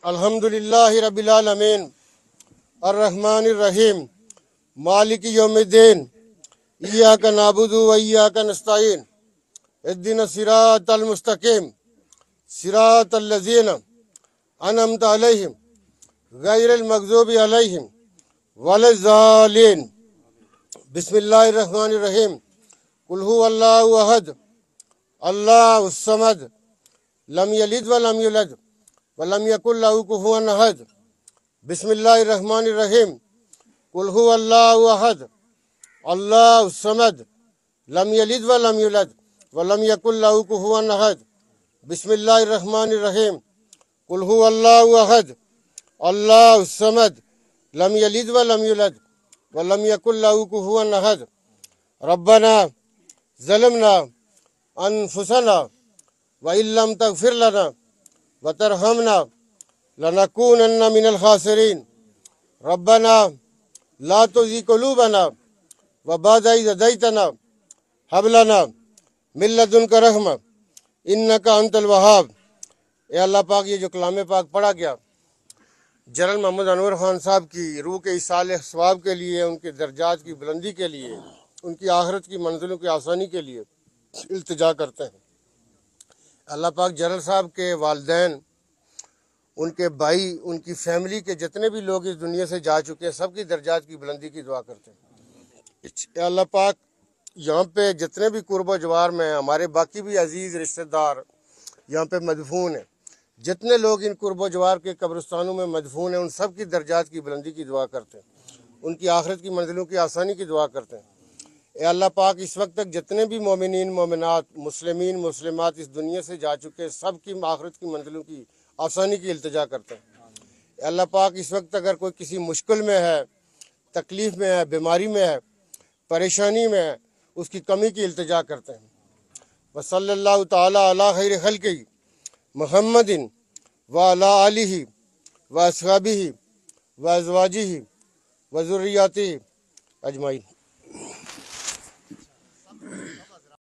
अल्हम्दुलिल्लाहि रब्बिल आलमीन अर्रहमानिर रहीम मालिकी यौमिद्दीन इय्याका नअबुदु व इय्याका नस्तईन इहदिनस सिरातल मुस्तकीम सिरातल लज़ीना अनअमता अलैहिम गैरिल मग़ज़ूबि अलैहिम वलज़्ज़ालिन। बिस्मिल्लाहिर रहमानिर रहीम। कुल हुवल्लाहु अहद अल्लाहुस समद लम यलिद व लम यूलद वलम यकुल लहू कुफुवन अहद। बिस्मिल्लाहिर रहमानिर रहीम। कुल हुवल्लाहु अहद अल्लाहुस समद लम यलिद व लम यूलद वलम यकुल लहू कुफुवन अहद। बिस्मिल्लाहिर रहमानिर रहीम। कुल हुवल्लाहु अहद अल्लाहुस समद लम यलिद व लम यूलद वलम यकुल लहू कुफुवन अहद। रब्बना ज़लमना अनफुसना व इल्लम तग़फिर लना व तरहमना लनकूनन्ना मिनल खासिरीन। रब्बना ला तुज़िग़ क़ुलूबना व बअद इज़ हदैतना हब लना मिन लदुनका रहमा इन्नका अंतल वहाब। ए अल्लाह पाक, ये जो कलाम पाक पढ़ा गया जनरल मोहम्मद अनवर खान साहब की रूह के इसाले सवाब के लिए, उनके दर्जात की बुलंदी के लिए, उनकी आखिरत की मंजिलों की आसानी के लिए इल्तिजा करते हैं। अल्लाह पाक जनरल साहब के वालिदैन, उनके भाई, उनकी फैमिली के जितने भी लोग इस दुनिया से जा चुके हैं, सबकी दर्जात की बुलंदी की दुआ करते हैं। अल्लाह पाक यहाँ पे जितने भी कुर्बो जवार में हमारे बाकी भी अजीज़ रिश्तेदार यहाँ पे मदफून हैं, जितने लोग इन कुर्बो जवार के कब्रिस्तानों में मदफून हैं, उन सब की दर्जात की बुलंदी की दुआ करते हैं, उनकी आखिरत की मंजिलों की आसानी की दुआ करते हैं। ए अल्लाह पाक, इस वक्त तक जितने भी मोमिनीन मोमिनात मुस्लिमीन मुस्लिमात इस दुनिया से जा चुके हैं, सब की आखिरत की मंजिलों की आसानी की इल्तिजा करते हैं। अल्लाह पाक, इस वक्त अगर कोई किसी मुश्किल में है, तकलीफ़ में है, बीमारी में है, परेशानी में है, उसकी कमी की इल्तिजा करते हैं। व सल्लल्लाहु ताला अला खैर खल्क़ि मुहम्मदिन व अला आलिहि व अस्हाबिहि व अज़वाजिहि व ज़ुर्रिय्यतिहि अजमाइन।